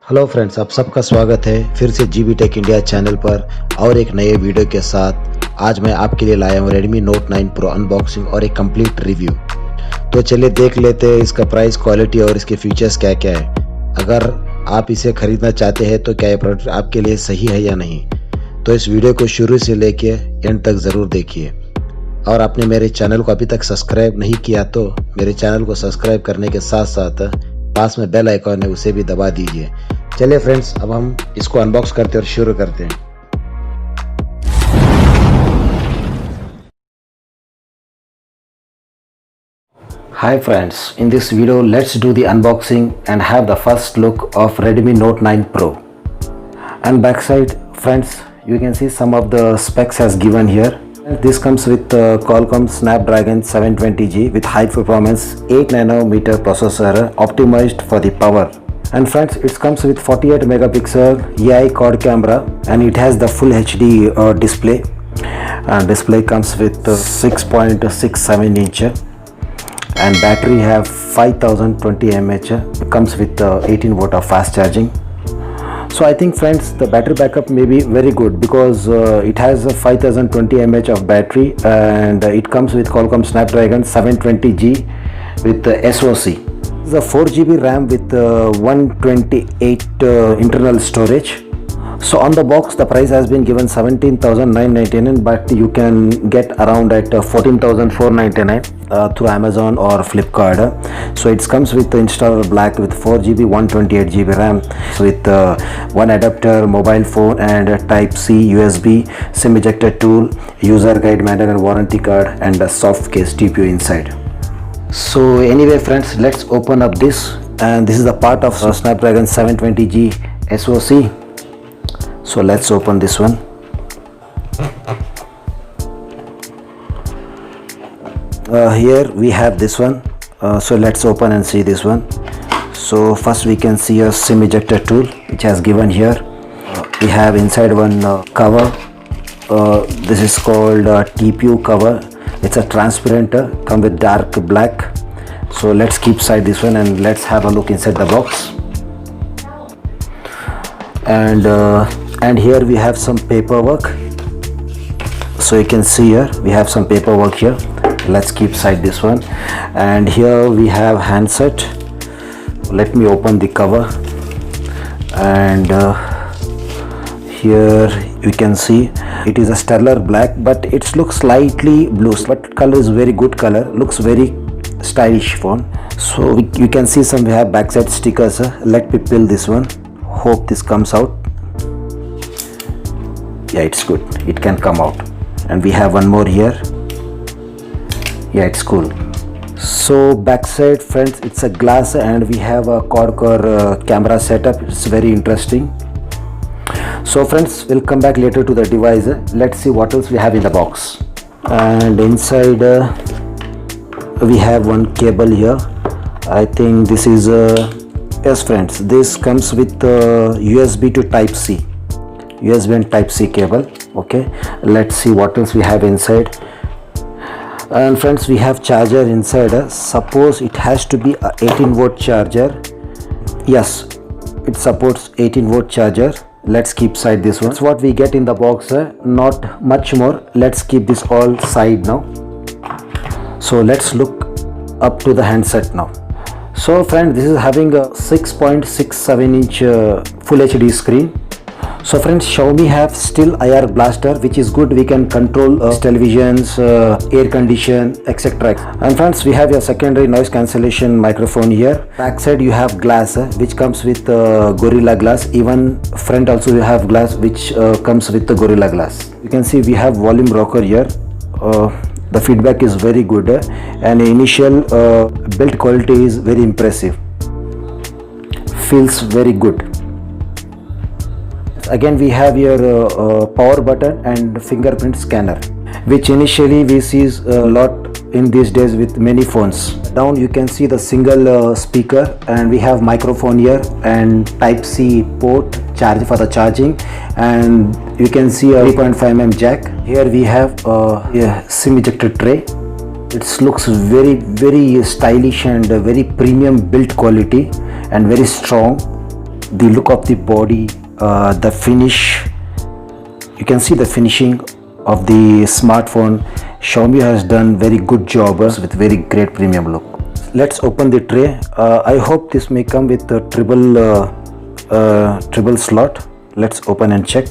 Hello friends, आप सबका स्वागत है फिर से जीबी टेक इंडिया चैनल पर और एक नए वीडियो के साथ। आज मैं आपके लिए लाया हूँ Redmi Note 9 Pro अनबॉक्सिंग और एक कंप्लीट रिव्यू। तो चलिए देख लेते हैं इसका प्राइस, क्वालिटी और इसके फीचर्स क्या क्या है। अगर आप इसे खरीदना चाहते हैं तो क्या ये प्रोडक्ट आपके लिए सही है या नहीं, तो इस वीडियो को शुरू से लेके एंड तक ज़रूर देखिए। और आपने मेरे चैनल को अभी तक सब्सक्राइब नहीं किया तो मेरे चैनल को सब्सक्राइब करने के साथ साथ पास में बेल आइकॉन है उसे भी दबा दीजिए। चलिए फ्रेंड्स, अब हम इसको अनबॉक्स करते और शुरू करते हैं। Hi friends, in this video let's do the unboxing and have the first look of Redmi Note 9 Pro. And backside friends, you can see some of the specs as given here. This comes with Qualcomm Snapdragon 720G with high performance 8nm processor optimized for the power. And friends, it comes with 48 megapixel AI quad camera and it has the full HD display. And display comes with 6.67 inch and battery have 5020 mAh. Comes with 18 watt of fast charging. So I think friends, the battery backup may be very good because it has a 5020 mAh of battery and it comes with Qualcomm Snapdragon 720G with SoC. The 4GB RAM with 128 internal storage. So on the box the price has been given 17,999, but you can get around at 14,499 through Amazon or Flipkart. So it comes with the installer black with 4GB 128GB RAM with one adapter, mobile phone and type C, USB, SIM ejector tool, user guide, manual and warranty card and a soft case TPU inside. So anyway friends, let's open up this, and this is the part of Snapdragon 720G SoC. So let's open this one. Here we have this one. So let's open and see this one. So first we can see a SIM ejector tool which has given here. We have inside one cover. This is called TPU cover. It's a transparent, come with dark black. So let's keep aside this one and let's have a look inside the box. And here we have some paperwork. So you can see here we have some paperwork here. Let's keep aside this one. And here we have handset. Let me open the cover. And here you can see it is a stellar black, but it looks slightly blue, but color is very good color, looks very stylish phone. So you can see we have backside stickers. Let me peel this one. Hope this comes out. Yeah, it's good, it can come out. And we have one more here. Yeah, it's cool. So backside friends, it's a glass and we have a quad-core camera setup. It's very interesting. So friends, we'll come back later to the device. Let's see what else we have in the box. And inside we have one cable here. I think this is yes friends, this comes with USB to type C, USB and type C cable. Okay, let's see what else we have inside. And friends, we have charger inside. Suppose it has to be a 18 volt charger. Yes, it supports 18 volt charger. Let's keep aside this one. That's what we get in the box, not much more. Let's keep this all side now. So let's look up to the handset now. So friend, this is having a 6.67 inch full HD screen. So friends, Xiaomi have still IR blaster, which is good. We can control televisions, air condition, etc. And friends, we have your secondary noise cancellation microphone here. Backside you have glass, which comes with Gorilla Glass. Even front also you have glass, which comes with the Gorilla Glass. You can see we have volume rocker here. The feedback is very good, and initial build quality is very impressive. Feels very good. Again we have your power button and fingerprint scanner, which initially we see a lot in these days with many phones. Down you can see the single speaker, and we have microphone here and type C port, charge for the charging, and you can see a 3.5mm jack. Here we have a SIM ejector tray. It looks very stylish and very premium build quality and very strong. the look of the body, the finish, you can see the finishing of the smartphone. Xiaomi has done very good job with very great premium look. Let's open the tray. I hope this may come with a triple slot. Let's open and check.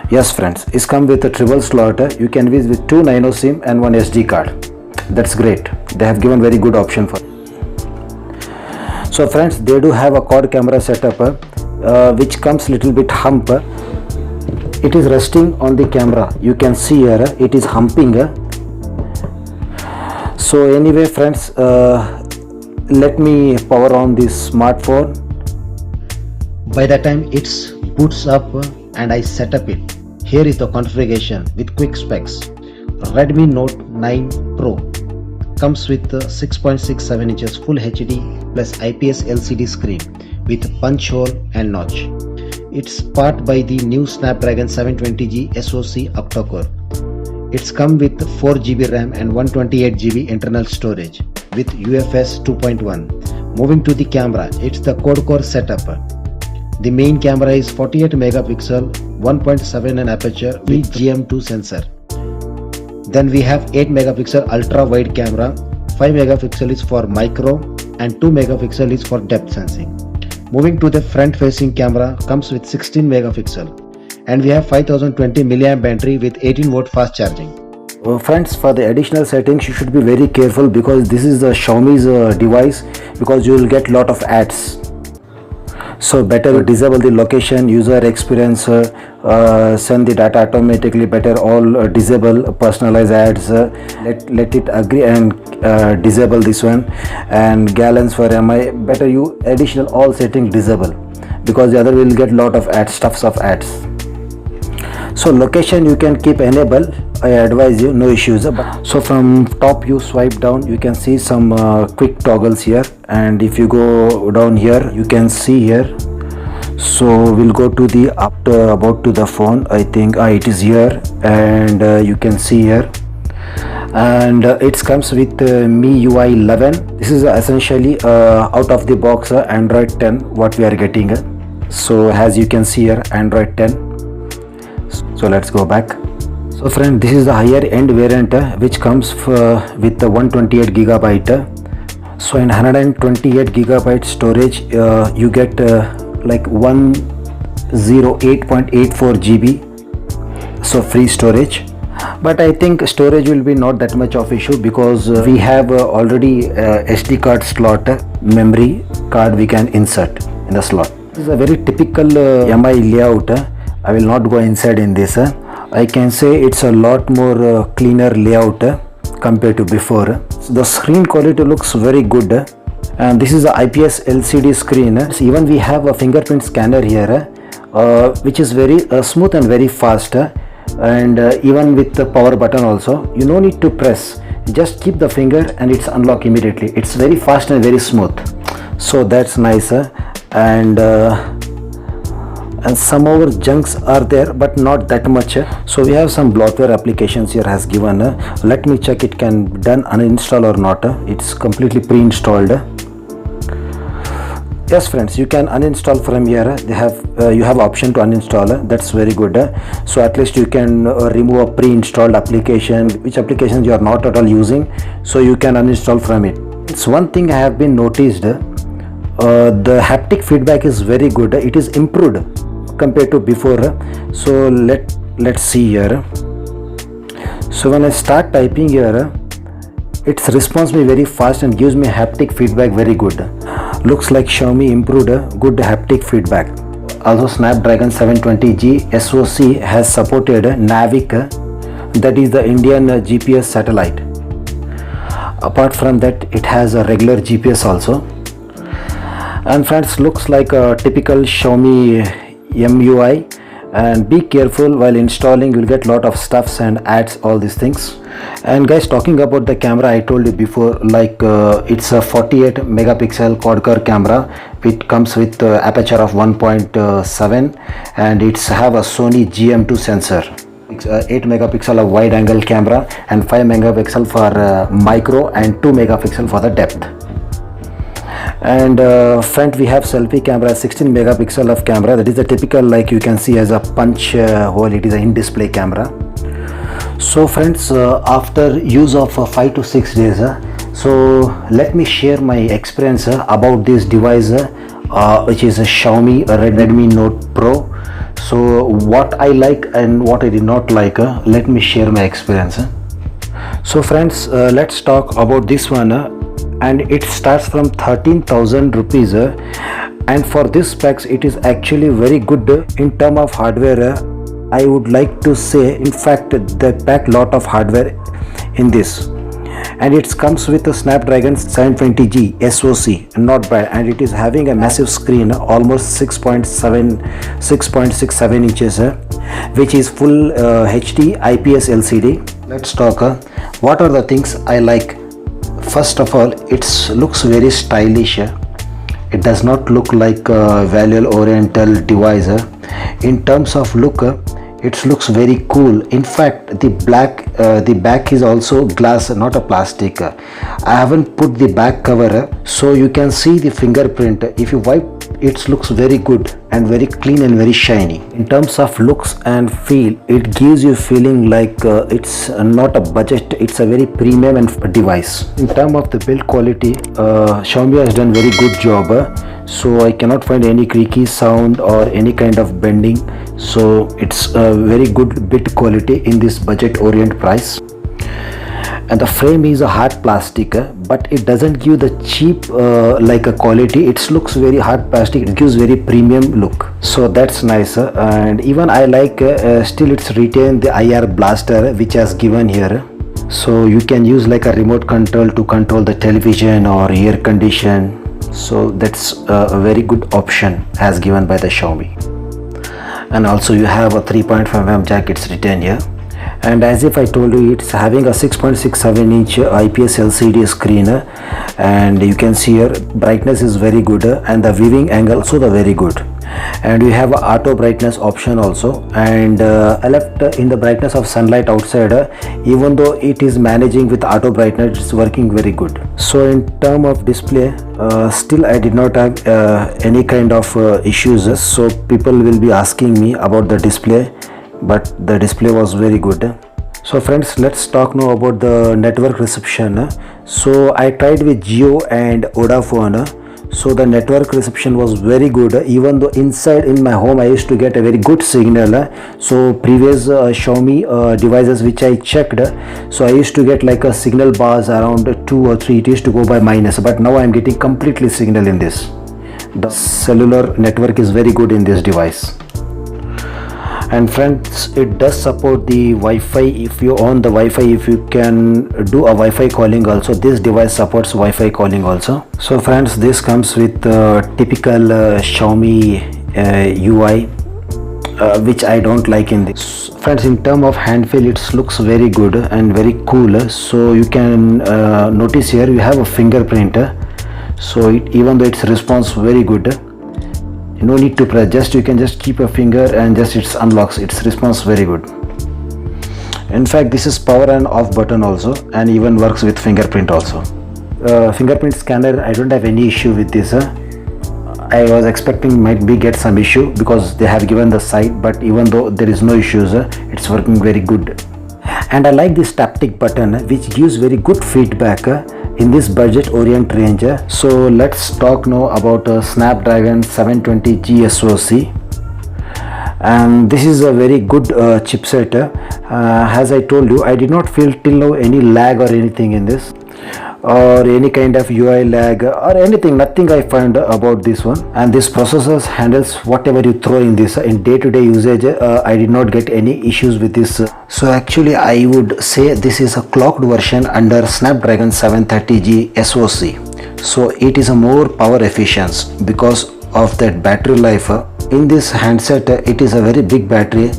Yes friends, it's come with a triple slot. You can use with 2 nano SIM and 1 SD card. That's great. They have given very good option for. So friends, they do have a quad camera setup which comes little bit hump. It is resting on the camera. You can see here it is humping. So anyway friends, let me power on this smartphone. By the time it's boots up and I set up it, here is the configuration with quick specs. Redmi Note 9 Pro comes with 6.67 inches Full HD plus IPS LCD screen with punch hole and notch. It's powered by the new Snapdragon 720G SoC octa-core. It's come with 4GB RAM and 128GB internal storage with UFS 2.1. Moving to the camera, it's the quad-core setup. The main camera is 48 megapixel 1.7 aperture with GM2 sensor. Then we have 8 megapixel ultra wide camera, 5 megapixel is for micro and 2 megapixel is for depth sensing. Moving to the front facing camera, comes with 16 megapixel and we have 5020 mAh battery with 18 volt fast charging. Friends, for the additional settings you should be very careful because this is the Xiaomi's device, because you will get lot of ads. So better disable the location, user experience, send the data automatically, better all disable personalized ads, let it agree and disable this one, and gallons for MI, better you additional all settings disable, because the other will get lot of ads, stuffs of ads. So location you can keep enable, I advise you, no issues. So from top you swipe down, you can see some quick toggles here, and if you go down here you can see here. So we'll go to the about to the phone. I think it is here, and you can see here, and it comes with MIUI 11. This is essentially out of the box Android 10 what we are getting. So as you can see here, Android 10. So let's go back. So friend, this is the higher end variant which comes with the 128 gigabyte. So in 128 gigabyte storage you get like 108.84 GB, so free storage. But I think storage will be not that much of issue because we have already SD card slot, memory card we can insert in the slot. This is a very typical MI layout. I will not go inside in this. I can say it's a lot more cleaner layout compared to before. So the screen quality looks very good, and this is the IPS LCD screen. So even we have a fingerprint scanner here, which is very smooth and very fast, and even with the power button also, you no need to press, just keep the finger and it's unlock immediately. It's very fast and very smooth, so that's nice. And some other junks are there, but not that much. So we have some bloatware applications here has given. Let me check it can done uninstall or not. It's completely pre-installed. Yes friends, you can uninstall from here. They have you have option to uninstall. That's very good. So at least you can remove a pre-installed application, which applications you are not at all using, so you can uninstall from it. It's one thing I have been noticed, the haptic feedback is very good. It is improved compared to before. So let's see here. So when I start typing here, it responds me very fast and gives me haptic feedback very good. Looks like Xiaomi improved good haptic feedback. Also Snapdragon 720G SoC has supported Navic, that is the Indian GPS satellite. Apart from that, it has a regular GPS also. And friends, looks like a typical Xiaomi MIUI, and be careful while installing, you'll get lot of stuffs and ads, all these things. And guys, talking about the camera, I told you before, like it's a 48 megapixel quad-core camera. It comes with aperture of 1.7 and it's have a Sony GM2 sensor. 8 megapixel of wide angle camera and 5 megapixel for micro and 2 megapixel for the depth. And front we have selfie camera, 16 megapixel of camera. That is the typical, like you can see as a punch hole. It is an in-display camera. So friends, after use of 5 to 6 days, so let me share my experience about this device, which is a Xiaomi Redmi Note Pro. So what I like and what I did not like, let me share my experience. So friends, let's talk about this one, and it starts from 13,000 rupees, and for this specs it is actually very good in term of hardware. I would like to say, in fact, they pack lot of hardware in this, and it comes with a Snapdragon 720G SoC, not bad, and it is having a massive screen, almost 6.67 inches, which is full HD IPS LCD. Let's talk what are the things I like. First of all, it looks very stylish. It does not look like a value oriental device. In terms of look, it looks very cool. In fact, the back is also glass, not a plastic. I haven't put the back cover, so you can see the fingerprint. If you wipe, it looks very good and very clean and very shiny. In terms of looks and feel, it gives you feeling like it's not a budget, it's a very premium and device. In terms of the build quality, Xiaomi has done very good job. So I cannot find any creaky sound or any kind of bending. So it's a very good build quality in this budget orient price. And the frame is a hard plastic, but it doesn't give the cheap like a quality. It looks very hard plastic, it gives very premium look, so that's nice. And even I like still it's retained the IR blaster which has given here, so you can use like a remote control to control the television or air condition. So that's a very good option as given by the Xiaomi. And also you have a 3.5mm jack, it's written here. And as if I told you, it's having a 6.67 inch IPS LCD screen, and you can see here brightness is very good, and the viewing angle also the very good. And we have a auto brightness option also, and I left in the brightness of sunlight outside. Even though it is managing with auto brightness, it's working very good. So in term of display, still I did not have any kind of issues. So people will be asking me about the display, but the display was very good. So friends, let's talk now about the network reception. So I tried with Jio and Vodafone. So the network reception was very good, even though inside in my home I used to get a very good signal. So previous Xiaomi devices which I checked, so I used to get like a signal bars around 2 or 3, it used to go by minus, but now I am getting completely signal in this. The cellular network is very good in this device. And friends, it does support the Wi-Fi. If you own the Wi-Fi, if you can do a Wi-Fi calling also, this device supports Wi-Fi calling also. So friends, this comes with typical Xiaomi UI, which I don't like in this. Friends, in terms of hand feel, it looks very good and very cool. So you can notice here you have a fingerprint. So even though its response very good, no need to press, just you can just keep a finger and just it unlocks. Its response very good. In fact, this is power and off button also, and even works with fingerprint also. Fingerprint scanner, I don't have any issue with this. I was expecting might be get some issue because they have given the site, but even though there is no issues, it's working very good. And I like this taptic button which gives very good feedback in this budget orient range. So let's talk now about Snapdragon 720G SoC. And this is a very good chipset. As I told you, I did not feel till now any lag or anything in this, or any kind of UI lag or anything, nothing I find about this one. And this processor handles whatever you throw in this. In day-to-day usage, I did not get any issues with this. So actually I would say this is a clocked version under Snapdragon 730G SoC. So it is a more power efficient because of that battery life. In this handset, it is a very big battery,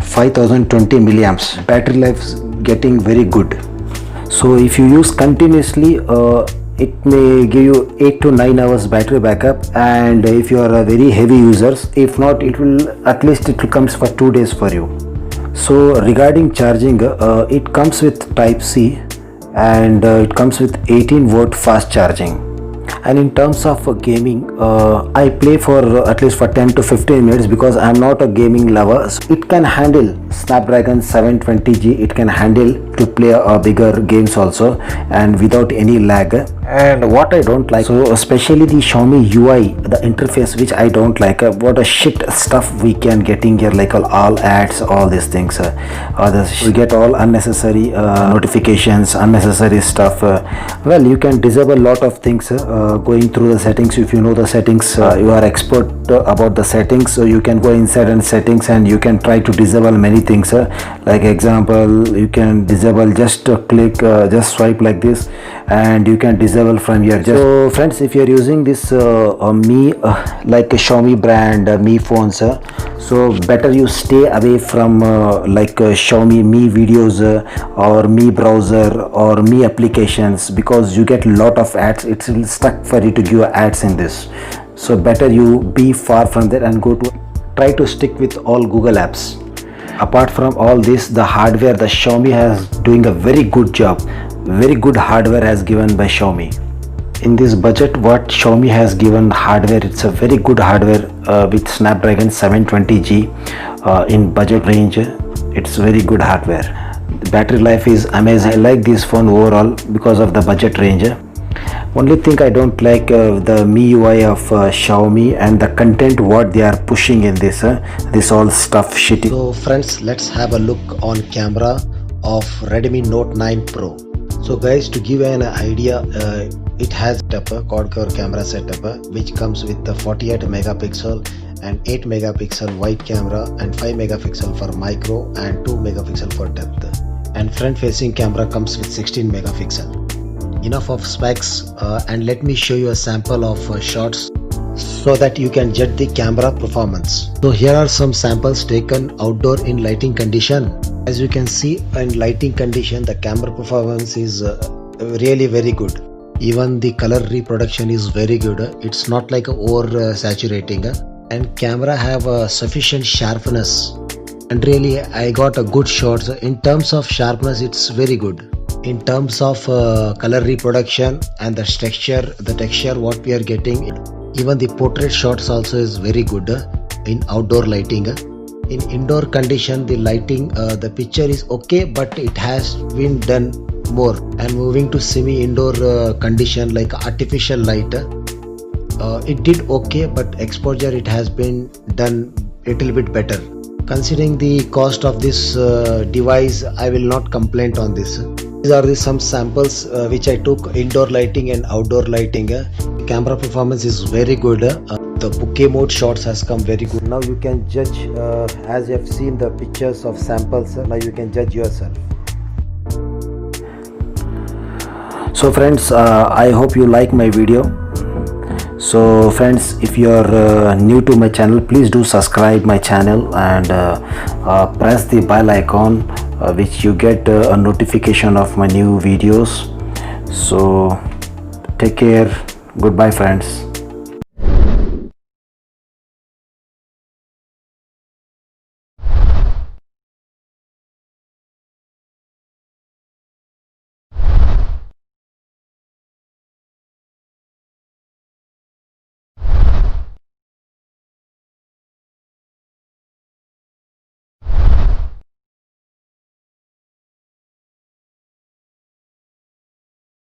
5020 milliamps. Battery life is getting very good. So if you use continuously, it may give you 8 to 9 hours battery backup, and if you are a very heavy user, if not, it will at least it will comes for 2 days for you. So regarding charging, it comes with type C, and it comes with 18-volt fast charging. And in terms of gaming, I play for at least for 10 to 15 minutes because I am not a gaming lover. So it can handle Snapdragon 720G. It can handle to play bigger games also, and without any lag. And what I don't like, so especially the Xiaomi UI, the interface, which I don't like. What a shit stuff we can getting here, like all ads, all these things. We get all unnecessary notifications, unnecessary stuff. Well, you can disable lot of things going through the settings. If you know the settings, you are expert about the settings, so you can go inside and settings, and you can try to disable many things. Like example, you can disable, just click, just swipe like this, and you can disable from here. So friends, if you are using this Mi like a Xiaomi brand Mi phones, so better you stay away from Xiaomi Mi videos or Mi browser or Mi applications, because you get lot of ads. It's stuck for you to give ads in this. So better you be far from that and try to stick with all Google apps. Apart from all this, the hardware, the Xiaomi has doing a very good job. Very good hardware has given by Xiaomi. In this budget, what Xiaomi has given hardware, it's a very good hardware with Snapdragon 720G in budget range. It's very good hardware. The battery life is amazing. I like this phone overall because of the budget range. Only thing I don't like the MIUI of Xiaomi and the content what they are pushing in this all stuff shitty. So friends, let's have a look on camera of Redmi Note 9 Pro. So guys, to give an idea, it has a quad-core camera setup which comes with the 48 megapixel and 8 megapixel wide camera and 5 megapixel for micro and 2 megapixel for depth. And front facing camera comes with 16 megapixel. Enough of specs, and let me show you a sample of shots so that you can judge the camera performance. So here are some samples taken outdoor in lighting condition. As you can see, in lighting condition the camera performance is really very good. Even the color reproduction is very good. It's not like over saturating, and camera have a sufficient sharpness, and really I got a good shots. In terms of sharpness, it's very good. In terms of color reproduction and the texture what we are getting, even the portrait shots also is very good in outdoor lighting. In indoor condition, the lighting, the picture is okay, but it has been done more. And moving to semi indoor condition like artificial light, it did okay, but exposure it has been done a little bit better. Considering the cost of this device, I will not complain on this. These are some samples which I took indoor lighting and outdoor lighting. Camera performance is very good. The bokeh mode shots has come very good. Now you can judge, as you have seen the pictures of samples, now you can judge yourself. So friends, I hope you like my video. So friends, if you are new to my channel, please do subscribe my channel and press the bell icon, which you get a notification of my new videos. So take care. Goodbye friends.